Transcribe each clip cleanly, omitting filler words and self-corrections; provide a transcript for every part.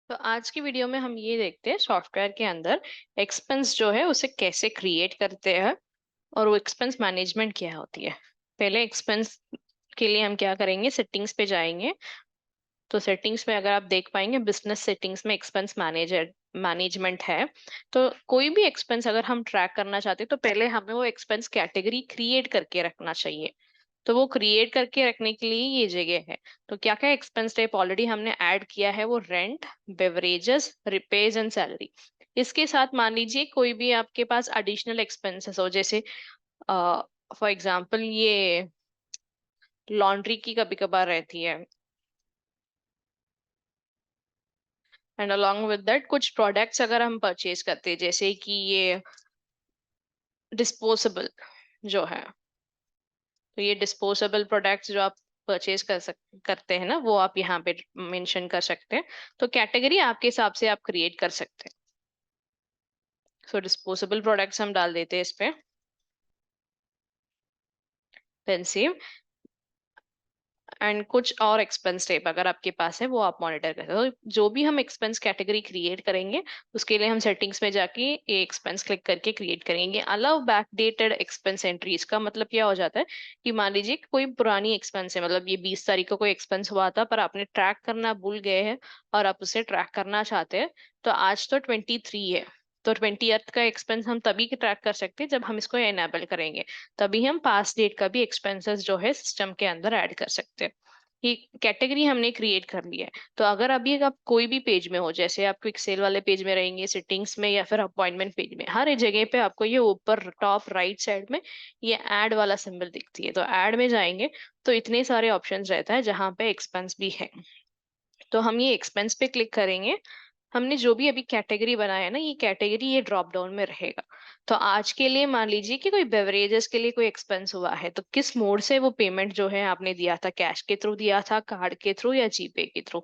तो आज की वीडियो में हम ये देखते हैं सॉफ्टवेयर के अंदर एक्सपेंस जो है उसे कैसे क्रिएट करते हैं और वो एक्सपेंस मैनेजमेंट क्या होती है। पहले एक्सपेंस के लिए हम क्या करेंगे, सेटिंग्स पे जाएंगे। तो सेटिंग्स में अगर आप देख पाएंगे बिजनेस सेटिंग्स में एक्सपेंस मैनेजर मैनेजमेंट है। तो कोई भी एक्सपेंस अगर हम ट्रैक करना चाहते हैं तो पहले हमें वो एक्सपेंस कैटेगरी क्रिएट करके रखना चाहिए। तो वो क्रिएट करके रखने के लिए ये जगह है। तो क्या क्या एक्सपेंस टाइप ऑलरेडी हमने ऐड किया है, वो rent, beverages, repairs and salary. इसके साथ मान लीजिए कोई भी आपके पास एडिशनल एक्सपेंसेस हो, जैसे फॉर एग्जांपल ये लॉन्ड्री की कभी कभार रहती है, एंड अलोंग विद दैट कुछ प्रोडक्ट्स अगर हम परचेज करते हैं, जैसे कि ये डिस्पोजेबल जो है। तो ये डिस्पोजेबल प्रोडक्ट्स जो आप परचेज करते हैं ना, वो आप यहाँ पे मेंशन कर सकते हैं। तो कैटेगरी आपके हिसाब से आप क्रिएट कर सकते हैं। सो डिस्पोजेबल प्रोडक्ट्स हम डाल देते हैं इस पे, पेंसिव। एंड कुछ और एक्सपेंस टाइप अगर आपके पास है वो आप मॉनिटर करें। तो जो भी हम एक्सपेंस कैटेगरी क्रिएट करेंगे उसके लिए हम सेटिंग्स में जाके ये एक्सपेंस क्लिक करके क्रिएट करेंगे। अलाउ बैकडेटेड एक्सपेंस एंट्री, इसका मतलब क्या हो जाता है कि मान लीजिए कि कोई पुरानी एक्सपेंस है, मतलब ये 20 तारीख को कोई एक्सपेंस हुआ था पर आपने ट्रैक करना भूल गए हैं और आप उसे ट्रैक करना चाहते हैं। तो आज तो 23 है, तो 20th का एक्सपेंस हम तभी ट्रैक कर सकते हैं जब हम इसको एनेबल करेंगे। तभी हम पास डेट का भी एक्सपेंसेस जो है सिस्टम के अंदर ऐड कर सकते हैं। ये कैटेगरी हमने क्रिएट कर लिया है। तो अगर अभी आप कोई भी पेज में हो, जैसे आप क्विक सेल वाले पेज में रहेंगे, सेटिंग्स में या फिर अपॉइंटमेंट पेज में, हर एक जगह पे आपको ये ऊपर टॉप राइट साइड में ये ऐड वाला सिंबल दिखती है। तो ऐड में जाएंगे तो इतने सारे ऑप्शंस रहता है जहाँ पे एक्सपेंस भी है। तो हम ये एक्सपेंस पे क्लिक करेंगे। हमने जो भी अभी कैटेगरी बनाया है ना, ये कैटेगरी ये ड्रॉप डाउन में रहेगा। तो आज के लिए मान लीजिए कि कोई बेवरेजेस के लिए कोई एक्सपेंस हुआ है, तो किस मोड से वो पेमेंट जो है आपने दिया था, कैश के थ्रू दिया था, कार्ड के थ्रू या जीपे के थ्रू।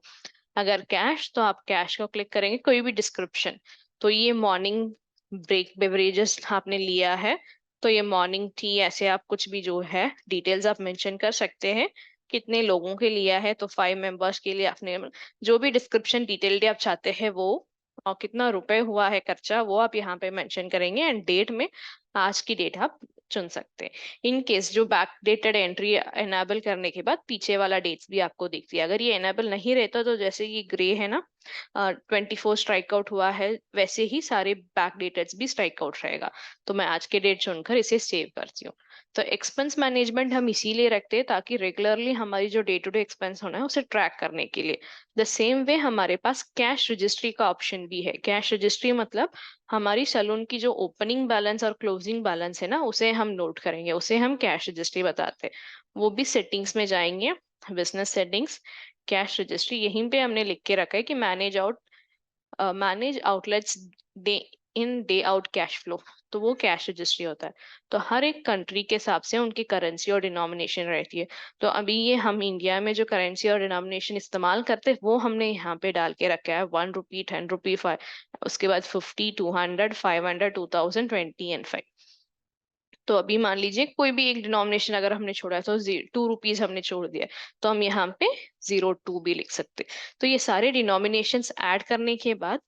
अगर कैश तो आप कैश को क्लिक करेंगे। कोई भी डिस्क्रिप्शन, तो ये मॉर्निंग ब्रेक बेवरेजेस आपने लिया है, तो ये मॉर्निंग टी, ऐसे आप कुछ भी जो है डिटेल्स आप मेंशन कर सकते हैं। कितने लोगों के लिया है, तो 5 मेंबर्स के लिए आपने जो भी डिस्क्रिप्शन डिटेल्ड आप चाहते हैं वो, और कितना रुपए हुआ है खर्चा, वो आप यहाँ पे मेंशन करेंगे। एंड डेट में आज की डेट आप चुन सकते हैं। इन केस जो बैक डेटेड एंट्री एनेबल करने के बाद पीछे वाला डेट्स भी आपको दिखती है। अगर ये एनेबल नहीं रहता तो जैसे ये ग्रे है ना, 24 स्ट्राइक आउट हुआ है, वैसे ही सारे बैक डेटेड भी स्ट्राइक आउट रहेगा। तो मैं आज के डेट चुनकर इसे सेव करती हूँ। तो एक्सपेंस मैनेजमेंट हम इसीलिए रखते हैं ताकि रेगुलरली हमारी जो डे टू डे एक्सपेंस होना है उसे ट्रैक करने के लिए। द सेम वे हमारे पास कैश रजिस्ट्री का ऑप्शन भी है। कैश रजिस्ट्री मतलब हमारी सैलून की जो ओपनिंग बैलेंस और क्लोजिंग बैलेंस है ना, उसे हम नोट करेंगे, उसे हम कैश रजिस्ट्री बताते हैं। वो भी सेटिंग्स में जाएंगे, बिजनेस सेटिंग्स, कैश रजिस्ट्री, यहीं पे हमने लिख के रखा है कि manage outlets day in day out cash flow. तो वो कैश रजिस्ट्री होता है। तो हर एक कंट्री के हिसाब से उनकी करेंसी और डिनोमिनेशन रहती है। तो अभी ये हम इंडिया में जो करेंसी और डिनोमिनेशन इस्तेमाल करते हैं वो हमने यहाँ पे डाल के रखा है, 1 रुपी, 10 रुपी, 5, उसके बाद 50, 200, 500, 2000, 20 एंड 5। तो अभी मान लीजिए कोई भी एक डिनोमिनेशन अगर हमने छोड़ा है, तो 2 रुपीज हमने छोड़ दिया है, तो हम यहाँ पे 02 भी लिख सकते हैं। तो ये सारे डिनोमिनेशंस ऐड करने के बाद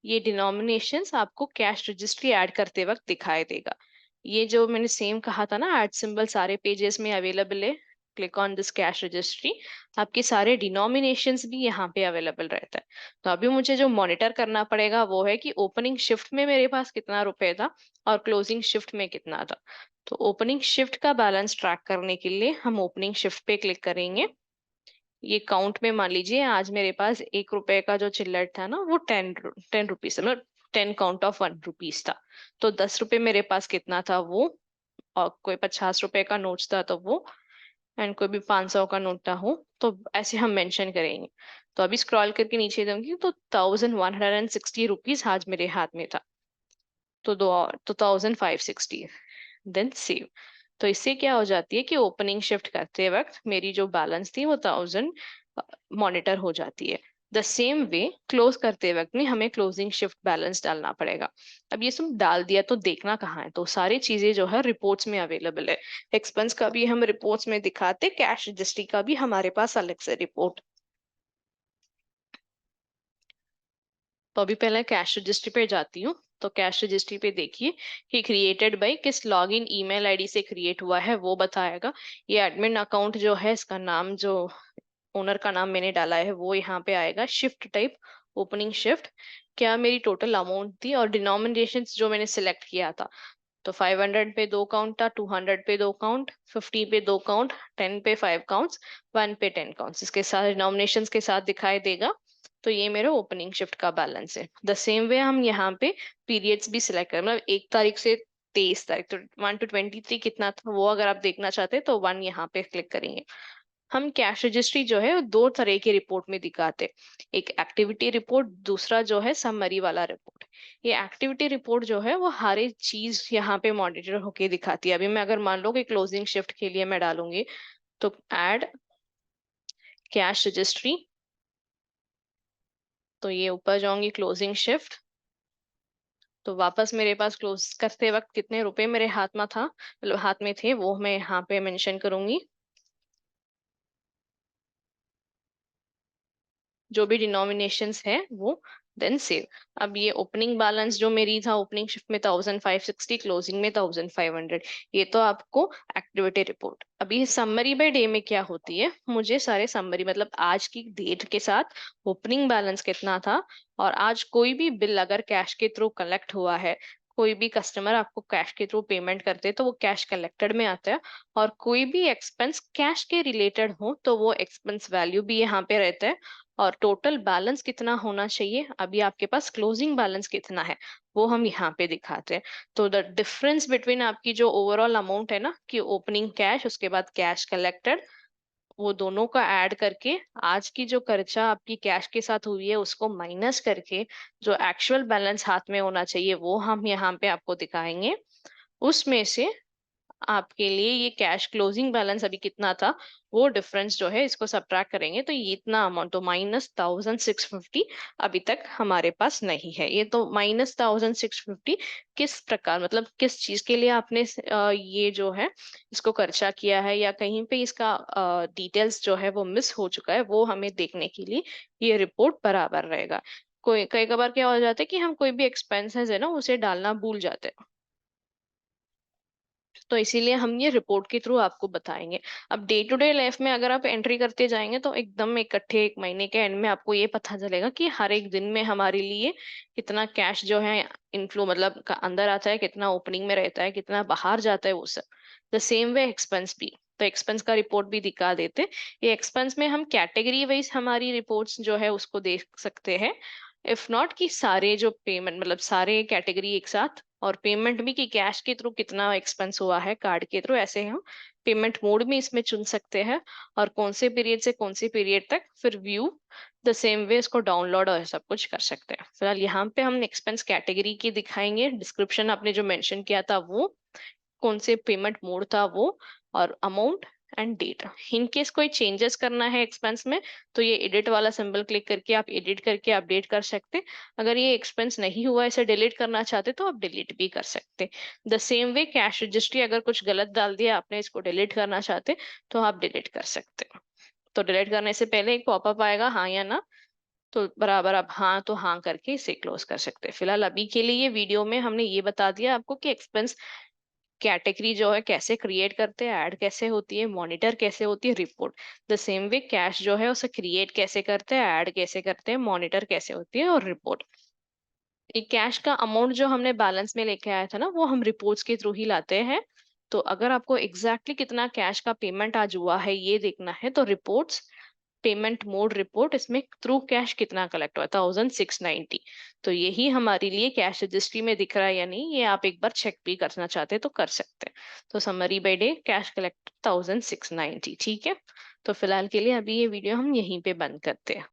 ये डिनोमिनेशंस आपको कैश रजिस्ट्री ऐड करते वक्त दिखाई देगा। ये जो मैंने सेम कहा था ना, ऐड सिंबल सारे पेजेस में अवेलेबल है। Click on this cash registry, आपके सारे डिनोमिनेशंस भी यहाँ पे अवेलेबल रहता है। तो अभी मुझे जो मॉनिटर करना पड़ेगा वो है कि ओपनिंग शिफ्ट में मेरे पास कितना रुपए था और क्लोजिंग शिफ्ट में कितना था। तो ओपनिंग शिफ्ट का बैलेंस ट्रैक करने के लिए हम ओपनिंग शिफ्ट पे क्लिक करेंगे। ये काउंट में मान लीजिए आज मेरे पास 1 रुपए का जो चिल्लर था ना, वो 10 रुपीज, मतलब 10 काउंट ऑफ 1 रुपीज था। तो 10 रुपए मेरे पास कितना था वो, और कोई 50 रुपए का नोट था तो वो, एंड कोई भी 500 का नोट था हो, तो ऐसे हम मेंशन करेंगे। तो अभी स्क्रॉल करके नीचे जाऊंगी तो 1160 रुपीज आज मेरे हाथ में था। तो 2560, देन सेव। तो इससे क्या हो जाती है कि ओपनिंग शिफ्ट करते वक्त मेरी जो बैलेंस थी वो 1000 मॉनिटर हो जाती है। द सेम वे क्लोज करते वक्त में हमें क्लोजिंग शिफ्ट बैलेंस डालना पड़ेगा। अब ये सब डाल दिया तो देखना कहाँ है, तो सारी चीजें जो है रिपोर्ट्स में अवेलेबल है। एक्सपेंस का भी हम रिपोर्ट्स में दिखाते, कैश रजिस्ट्री का भी हमारे पास अलग से रिपोर्ट। तो अभी पहले कैश रजिस्ट्री पे जाती हूँ। तो कैश रजिस्ट्री पे देखिए कि क्रिएटेड बाय किस लॉगिन ईमेल आईडी से क्रिएट हुआ है वो बताएगा। ये एडमिन अकाउंट जो है, इसका नाम जो ओनर का नाम मैंने डाला है वो यहाँ पे आएगा। शिफ्ट टाइप ओपनिंग शिफ्ट, क्या मेरी टोटल अमाउंट थी, और डिनोमिनेशन जो मैंने सिलेक्ट किया था। तो 500 पे 2 काउंट था, 200 पे 2 काउंट, 50 पे 2 काउंट, 10 पे 5 काउंट्स, 1 पे 10 काउंट्स, इसके साथ डिनोमिनेशन के साथ दिखाई देगा। तो ये मेरा ओपनिंग शिफ्ट का बैलेंस है। द सेम वे हम यहाँ पे पीरियड्स भी सिलेक्ट करें, मतलब 1 तारीख से 23 तारीख, तो 1 to 23 कितना था वो अगर आप देखना चाहते हैं तो 1 यहाँ पे क्लिक करेंगे। हम कैश रजिस्ट्री जो है वो 2 तरह के रिपोर्ट में दिखाते हैं। एक एक्टिविटी रिपोर्ट, दूसरा जो है समरी वाला रिपोर्ट। ये एक्टिविटी रिपोर्ट जो है वो हर एक चीज यहाँ पे मॉनिटर होके दिखाती है। अभी मैं अगर मान लो कि क्लोजिंग शिफ्ट के लिए मैं डालूंगी, तो ऐड कैश रजिस्ट्री, तो ये ऊपर जाऊंगी क्लोजिंग शिफ्ट। तो वापस मेरे पास क्लोज करते वक्त कितने रुपए मेरे हाथ में था, मतलब हाथ में थे, वो मैं यहाँ पे मेंशन करूंगी। जो भी डिनोमिनेशंस है वो, देन सेव। अब ये ओपनिंग बैलेंस जो मेरी था, ओपनिंग शिफ्ट में 1560, क्लोजिंग में 1500। ये तो आपको एक्टिविटी रिपोर्ट। अभी समरी बाय डे में क्या होती है, मुझे सारे समरी मतलब आज की डेट के साथ ओपनिंग बैलेंस कितना था, और आज कोई भी बिल अगर कैश के थ्रू कलेक्ट हुआ है, कोई भी कस्टमर आपको कैश के थ्रू पेमेंट करते हैं तो वो कैश कलेक्टेड में आता है। और कोई भी एक्सपेंस कैश के रिलेटेड हो तो वो एक्सपेंस वैल्यू भी यहाँ पे रहता है। और टोटल बैलेंस कितना होना चाहिए, अभी आपके पास क्लोजिंग बैलेंस कितना है, वो हम यहाँ पे दिखाते हैं। तो द डिफरेंस बिटवीन आपकी जो ओवरऑल अमाउंट है ना, कि ओपनिंग कैश उसके बाद कैश कलेक्टेड, वो दोनों का ऐड करके आज की जो खर्चा आपकी कैश के साथ हुई है उसको माइनस करके जो एक्चुअल बैलेंस हाथ में होना चाहिए वो हम यहाँ पे आपको दिखाएंगे। उसमें से आपके लिए ये कैश क्लोजिंग बैलेंस अभी कितना था, वो डिफरेंस जो है इसको सब्ट्रैक्ट करेंगे तो ये इतना अमाउंट, तो -1650 अभी तक हमारे पास नहीं है। ये तो -1650 किस प्रकार, मतलब किस चीज के लिए आपने ये जो है इसको खर्चा किया है, या कहीं पे इसका डिटेल्स जो है वो मिस हो चुका है, वो हमें देखने के लिए ये रिपोर्ट बराबर रहेगा। कोई कई कबार क्या हो जाता है कि हम कोई भी एक्सपेंसेस है ना उसे डालना भूल जाते हैं, तो इसीलिए हम ये रिपोर्ट के थ्रू आपको बताएंगे। अब डे टू डे लाइफ में अगर आप एंट्री करते जाएंगे तो एकदम इकट्ठे एक महीने के एंड में आपको ये पता चलेगा कि हर एक दिन में हमारे लिए कितना कैश जो है इनफ्लो, मतलब अंदर आता है, कितना ओपनिंग में रहता है, कितना बाहर जाता है, वो सब। द सेम वे एक्सपेंस भी, तो एक्सपेंस का रिपोर्ट भी दिखा देते। ये एक्सपेंस में हम कैटेगरी वाइज हमारी रिपोर्ट्स जो है उसको देख सकते हैं। इफ नॉट कि सारे जो पेमेंट, मतलब सारे कैटेगरी एक साथ, और पेमेंट भी कि कैश के थ्रू कितना एक्सपेंस हुआ है, कार्ड के थ्रू, ऐसे हम पेमेंट मोड में इसमें चुन सकते हैं। और कौन से पीरियड से कौन से पीरियड तक, फिर व्यू द सेम वे इसको डाउनलोड और सब कुछ कर सकते हैं। फिलहाल यहाँ पे हम एक्सपेंस कैटेगरी की दिखाएंगे, डिस्क्रिप्शन आपने जो मेंशन किया था वो, कौन से पेमेंट मोड था वो, और amount and date. In case कोई चेंजेस करना है एक्सपेंस में तो ये एडिट वाला सिंबल क्लिक करके आप एडिट करके अपडेट कर सकते। अगर ये एक्सपेंस नहीं हुआ, इसे डिलीट करना चाहते तो आप डिलीट भी कर सकते। The same way cash registry, अगर कुछ गलत डाल दिया आपने, इसको डिलीट करना चाहते तो आप डिलीट कर सकते। तो डिलीट करने से पहले एक पॉपअप आएगा, हाँ या ना, तो बराबर आप हाँ तो हाँ करके इसे क्लोज कर सकते हैं। फिलहाल अभी के लिए ये वीडियो में हमने ये बता दिया आपको कि एक्सपेंस कैटेगरी जो है कैसे क्रिएट करते हैं, ऐड कैसे होती है, मॉनिटर कैसे होती है, report. The same way cash जो है उसे क्रिएट कैसे करते हैं, ऐड कैसे करते हैं, मॉनिटर कैसे होती है, और रिपोर्ट। ये कैश का अमाउंट जो हमने बैलेंस में लेके आया था ना, वो हम रिपोर्ट्स के थ्रू ही लाते हैं। तो अगर आपको एग्जैक्टली कितना कैश का पेमेंट आज हुआ है ये देखना है तो रिपोर्ट्स, पेमेंट मोड रिपोर्ट, इसमें थ्रू कैश कितना कलेक्ट हुआ, 1690। तो यही हमारे लिए कैश रजिस्ट्री में दिख रहा है या नहीं, ये आप एक बार चेक भी करना चाहते हैं तो कर सकते हैं। तो summary by day cash collect 1690, ठीक है। तो फिलहाल के लिए अभी ये वीडियो हम यहीं पे बंद करते हैं।